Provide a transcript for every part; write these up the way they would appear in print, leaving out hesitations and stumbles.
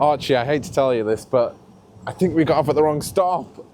Archie, I hate to tell you this, but I think we got off at the wrong stop.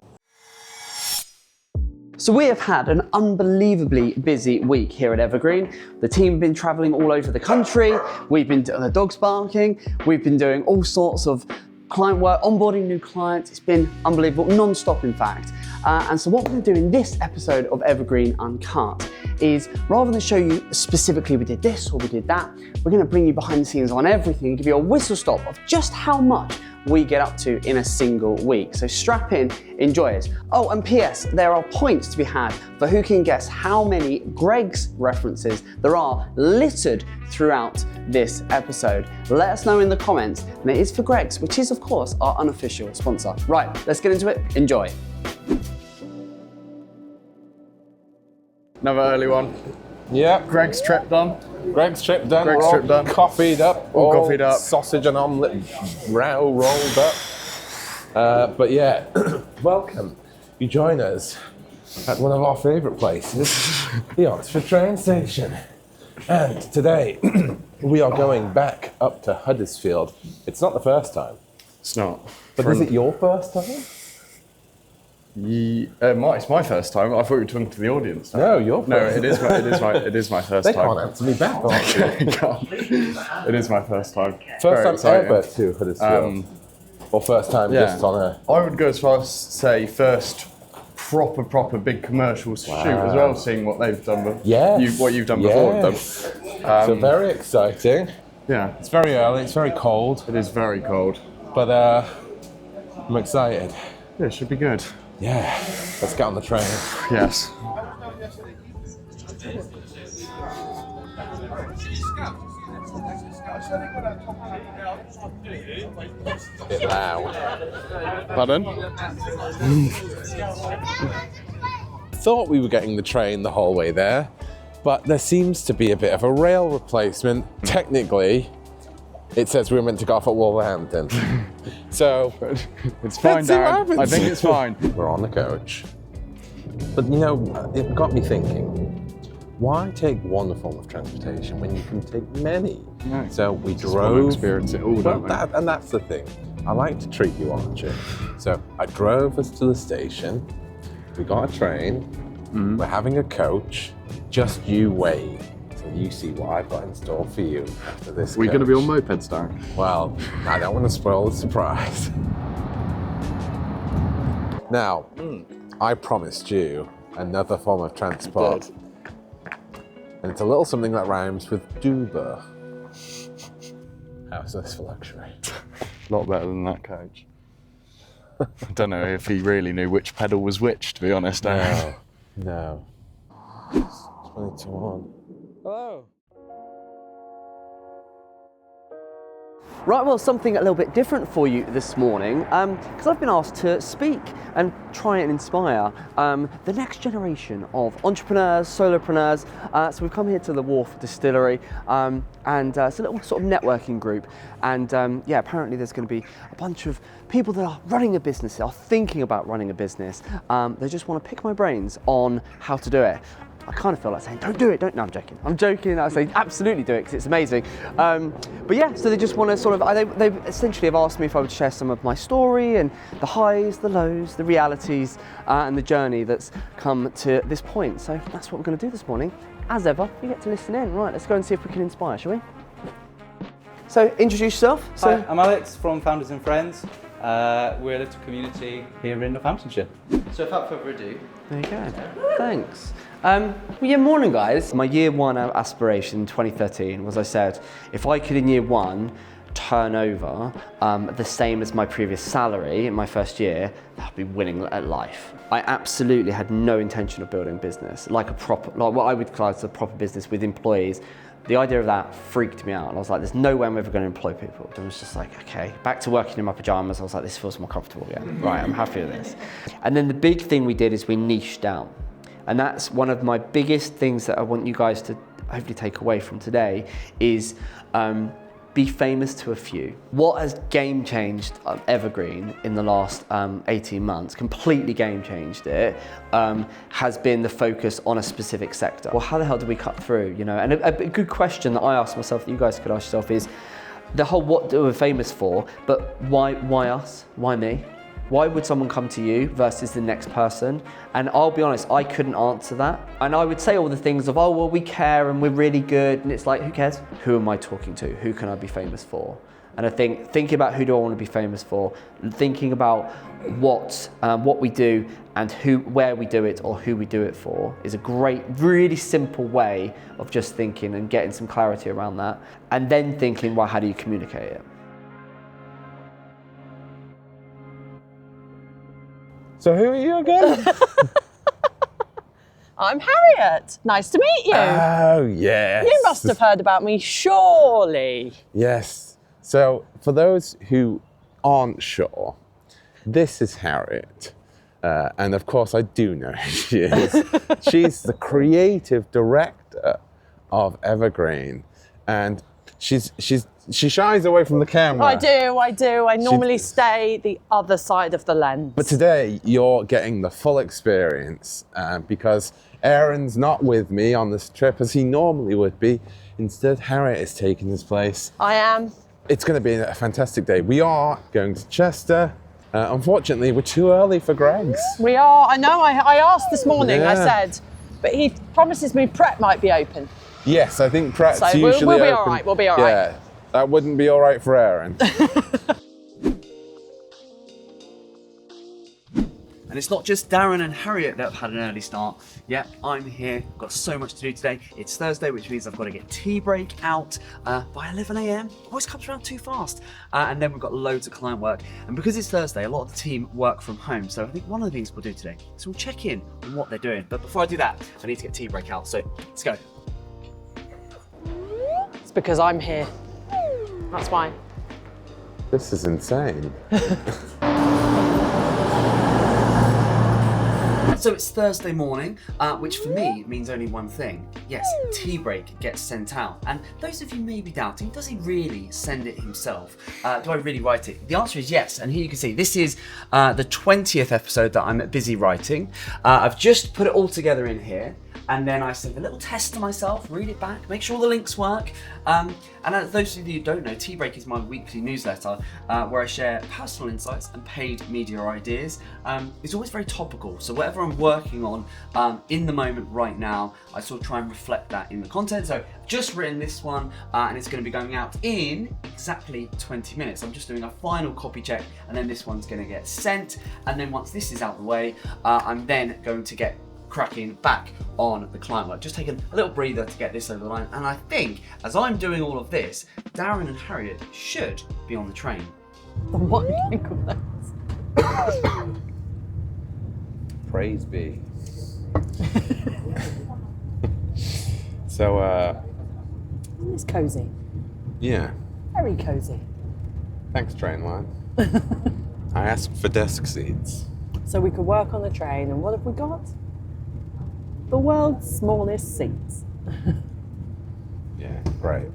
So we have had an unbelievably busy week here at Evergreen. The team have been traveling all over the country. We've been doing the dogs barking. We've been doing all sorts of client work, onboarding new clients. It's been unbelievable, non-stop in fact. And so what we're gonna do in this episode of Evergreen Uncut is, rather than show you specifically we did this or we did that, we're gonna bring you behind the scenes on everything and give you a whistle stop of just how much we get up to in a single week. So strap in, enjoy it. Oh, and PS, there are points to be had for who can guess how many Greg's references there are littered throughout this episode. Let us know in the comments, and it is for Greg's, which is of course our unofficial sponsor. Right, let's get into it, enjoy. Another early one. Yeah. Greg's trip done. Greg's trip done. Greg's We're trip all done. Coffeed up. All coffeed up. Sausage and omelette rolled up. But yeah, welcome. You join us at one of our favourite places, the Oxford train station. And today, we are going back up to Huddersfield. It's not the first time. It's not. But is it your first time? It's my first time. I thought you were talking to the audience. No, your first. No, it is my first They time. can't answer me back, It is my first time. First Very time exciting. ever to Huddersfield? Or first time just on a... I would go as far as to say first proper big commercial shoot as well, seeing what they've done. Yes. What you've done before with them. So very exciting. Yeah. It's very early, it's very cold, It is very cold. but I'm excited. Yeah, it should be good. Yeah, let's get on the train. Yes. Bit loud. Pardon? Thought we were getting the train the whole way there, but there seems to be a bit of a rail replacement. Technically, it says we were meant to go off at Wolverhampton. So, It's fine, let's see what Darren. happens. I think it's fine. We're on the coach. But you know, it got me thinking, why take one form of transportation when you can take many? No. So we Just want to drove. experience it all, don't we? And that's the thing. I like to treat you, Archie. So I drove us to the station. We got a train. We're having a coach. Just you wait till you see what I've got in store for you after this. We're going to be on coach. mopeds, Darren. Well, I don't want to spoil the surprise. Now, I promised you another form of transport. And it's a little something that rhymes with Duber. How's this for luxury? A lot better than that coach. I don't know if he really knew which pedal was which, to be honest. Darren. No. 22 on. Hello. Right, well, something a little bit different for you this morning, because I've been asked to speak and try and inspire the next generation of entrepreneurs, solopreneurs. So we've come here to the Wharf Distillery, and it's a little sort of networking group. And yeah, apparently there's going to be a bunch of people that are running a business, are thinking about running a business. They just want to pick my brains on how to do it. I kind of feel like saying, don't do it, don't, no, I'm joking. I say, absolutely do it, because it's amazing. But yeah, so they just want to sort of, they essentially have asked me if I would share some of my story and the highs, the lows, the realities, and the journey that's come to this point. So that's what we're going to do this morning. As ever, you get to listen in. Right, let's go and see if we can inspire, shall we? So introduce yourself. Hi, I'm Alex from Founders and Friends. We're a little community here in Northamptonshire. So without further ado, There you go. Thanks. Well, yeah, morning, guys. My year one aspiration in 2013 was, I said, if I could in year one turn over the same as my previous salary in my first year, I'd be winning at life. I absolutely had no intention of building a business, like what I would class as a proper business with employees. The idea of that freaked me out. I was like, there's no way I'm ever going to employ people. I was just like, okay, back to working in my pajamas. I was like, this feels more comfortable again. Right, I'm happy with this. And then the big thing we did is we niched down. And that's one of my biggest things that I want you guys to hopefully take away from today is be famous to a few. What has game changed Evergreen in the last 18 months, completely game changed it, has been the focus on a specific sector. Well, how the hell do we cut through, you know? And a good question that I ask myself that you guys could ask yourself is, the whole what we're famous for, but why us? Why me? Why would someone come to you versus the next person? And I'll be honest, I couldn't answer that. And I would say all the things of, oh, well, we care and we're really good. And it's like, who cares? Who am I talking to? Who can I be famous for? And I think thinking about who do I want to be famous for, thinking about what we do and where we do it or who we do it for is a great, really simple way of just thinking and getting some clarity around that. And then thinking, well, how do you communicate it? So who are you again? I'm Harriet. Nice to meet you. Oh, yes. You must have heard about me, surely. Yes. So for those who aren't sure, this is Harriet. And of course, I do know who she is. She's the creative director of Evergreen. And she shies away from the camera. I do. I normally stay the other side of the lens. But today, you're getting the full experience because Aaron's not with me on this trip as he normally would be. Instead, Harriet is taking his place. I am. It's going to be a fantastic day. We are going to Chester. Unfortunately, we're too early for Greg's. We are. I know. I asked this morning. Yeah. I said, but he promises me Pret might be open. Yes, I think Pratt's So usually we'll be open. all right. We'll be all right. Yeah, that wouldn't be all right for Aaron. And it's not just Darren and Harriet that have had an early start. Yeah, I'm here, got so much to do today. It's Thursday, which means I've got to get tea break out by 11 a.m. Always comes around too fast. And then we've got loads of client work. And because it's Thursday, a lot of the team work from home. So I think one of the things we'll do today is we'll check in on what they're doing. But before I do that, I need to get tea break out. So let's go. It's because I'm here. That's why. This is insane. So it's Thursday morning, which for me means only one thing. Yes, tea break gets sent out. And those of you may be doubting, does he really send it himself? Do I really write it? The answer is yes. And here you can see, this is the 20th episode that I'm busy writing. I've just put it all together in here. And then I save a little test to myself, read it back, make sure all the links work. And as those of you who don't know, Tea Break is my weekly newsletter where I share personal insights and paid media ideas. It's always very topical, so whatever I'm working on in the moment right now, I sort of try and reflect that in the content. So I've just written this one and it's going to be going out in exactly 20 minutes. I'm just doing a final copy check and then this one's going to get sent. And then once this is out the way, I'm then going to get cracking back on the client work. Just taking a little breather to get this over the line. And I think as I'm doing all of this, Darren and Harriet should be on the train. What Praise be. So, It's cosy. yeah. Very cosy. Thanks, Trainline. I asked for desk seats. So we could work on the train, and what have we got? The world's smallest seats. Yeah, great.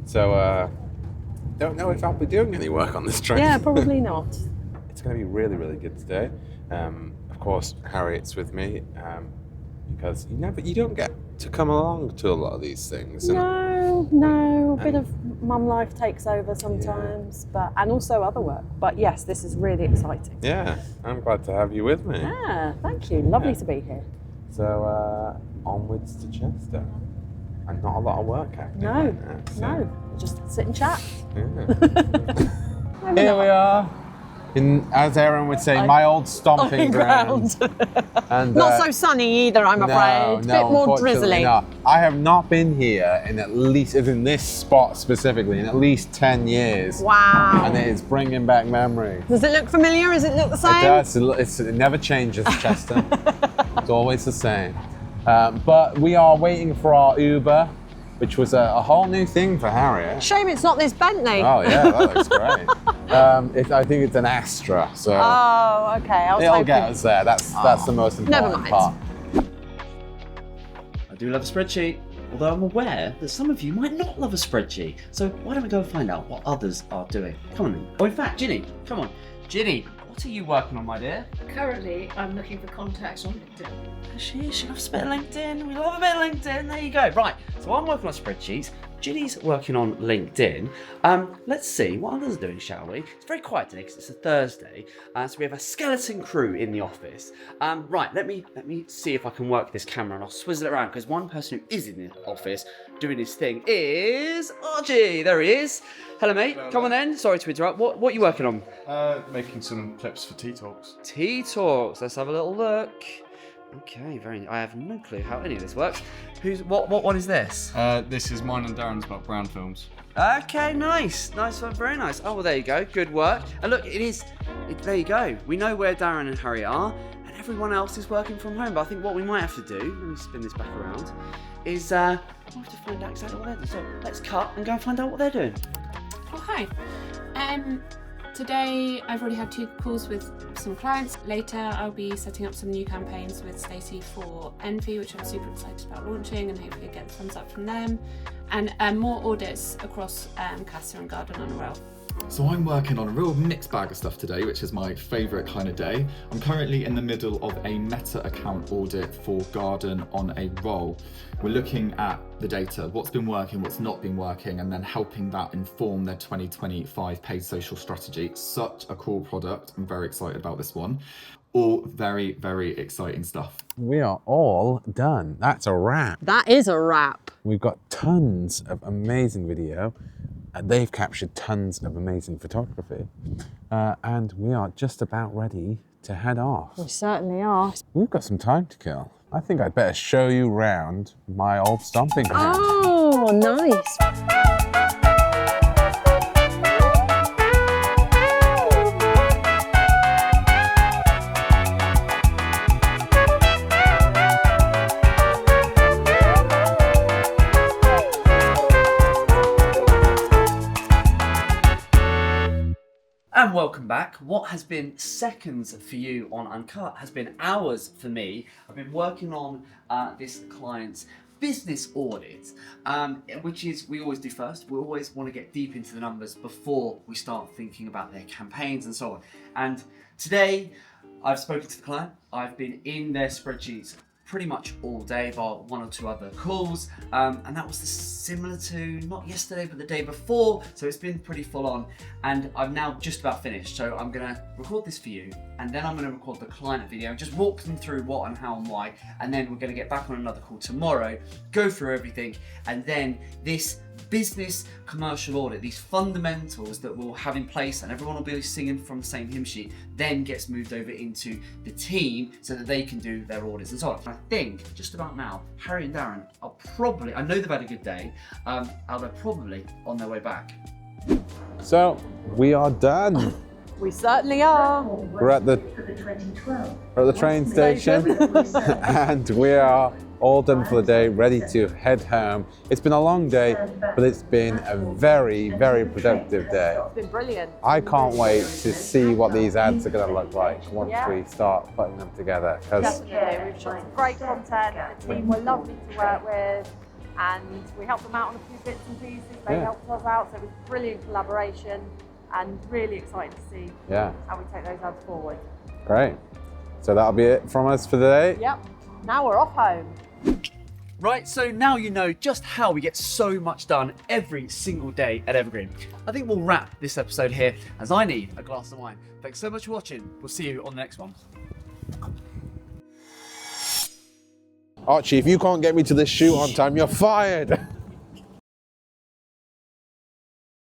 So, don't know if I'll be doing any work on this train. Yeah, probably not. It's going to be really, really good today. Of course, Harriet's with me because you don't get to come along to a lot of these things. No, a bit of mum life takes over sometimes, and also other work. But yes, this is really exciting. Yeah, I'm glad to have you with me. Yeah, thank you. Lovely to be here. So, onwards to Chester. And not a lot of work happening right now, so. No, just sit and chat. Yeah. Here we are. As Aaron would say, my old stomping ground. And, not so sunny either, I'm afraid. A bit more drizzly. Not. I have not been here in this spot specifically, in at least 10 years. Wow. And it is bringing back memories. Does it look familiar? Does it look the same? It does. It never changes, Chester. It's always the same. But we are waiting for our Uber, which was a whole new thing for Harriet. Shame it's not this Bentley. Oh yeah, that looks great. I think it's an Astra, so oh, okay. it'll get us there. That's the most important part. I do love a spreadsheet, although I'm aware that some of you might not love a spreadsheet. So why don't we go and find out what others are doing? Come on then. Oh, in fact, Ginny, come on. Ginny, what are you working on, my dear? Currently, I'm looking for contacts on LinkedIn. She loves a bit of LinkedIn. We love a bit of LinkedIn. There you go. Right. So I'm working on spreadsheets. Ginny's working on LinkedIn. Let's see what others are doing, shall we? It's very quiet today because it's a Thursday, so we have a skeleton crew in the office. Right, let me see if I can work this camera and I'll swizzle it around because one person who is in the office doing his thing is Archie. There he is. Hello, mate. Hello, Come on then. Sorry to interrupt. What are you working on? Making some clips for Tea Talks. Tea Talks. Let's have a little look. Okay, very. I have no clue how any of this works. What one is this? This is mine and Darren's about brown films. Okay, nice one, very nice. Oh well, there you go. Good work. And look, there you go. We know where Darren and Harriet are, and everyone else is working from home. But I think what we might have to do, let me spin this back around, is we'll have to find out exactly what they're doing. So let's cut and go and find out what they're doing. Oh, hi. Today I've already had 2 calls with some clients. Later I'll be setting up some new campaigns with Stacey for Envy, which I'm super excited about launching and hopefully get the thumbs up from them. And more audits across Casa and Garden on a Rail. So I'm working on a real mixed bag of stuff today, which is my favourite kind of day. I'm currently in the middle of a Meta account audit for Garden on a Roll. We're looking at the data, what's been working, what's not been working, and then helping that inform their 2025 paid social strategy. Such a cool product. I'm very excited about this one. All very, very exciting stuff. We are all done. That's a wrap. That is a wrap. We've got tons of amazing video. They've captured tons of amazing photography. And we are just about ready to head off. We certainly are. We've got some time to kill. I think I'd better show you round my old stomping ground. Oh, nice. And welcome back. What has been seconds for you on Uncut has been hours for me. I've been working on this client's business audit, which is we always do first. We always want to get deep into the numbers before we start thinking about their campaigns and so on. And today I've spoken to the client. I've been in their spreadsheets pretty much all day, bar 1 or 2 other calls, and that was similar to not yesterday but the day before, so it's been pretty full on, and I'm now just about finished. So I'm gonna record this for you, and then I'm gonna record the client video and just walk them through what and how and why, and then we're gonna get back on another call tomorrow, go through everything, and then this business commercial audit, these fundamentals that we'll have in place and everyone will be singing from the same hymn sheet, then gets moved over into the team so that they can do their audits and so on. And I think just about now, Harry and Darren are probably, I know they've had a good day, they're probably on their way back. So we are done. We certainly are. We're at the train station and we are all done for the day, ready to head home. It's been a long day, but it's been a very, very productive day. It's been brilliant. I can't wait to see what these ads are going to look like once we start putting them together. Definitely. We've shot some great content. The team were lovely to work with, and we helped them out on a few bits and pieces. They helped us out, so it was brilliant collaboration and really excited to see how we take those ads forward. Great. So that'll be it from us for the day. Yep. Now we're off home. Right, so now you know just how we get so much done every single day at Evergreen. I think we'll wrap this episode here as I need a glass of wine. Thanks so much for watching. We'll see you on the next one. Archie, if you can't get me to this shoot on time, you're fired.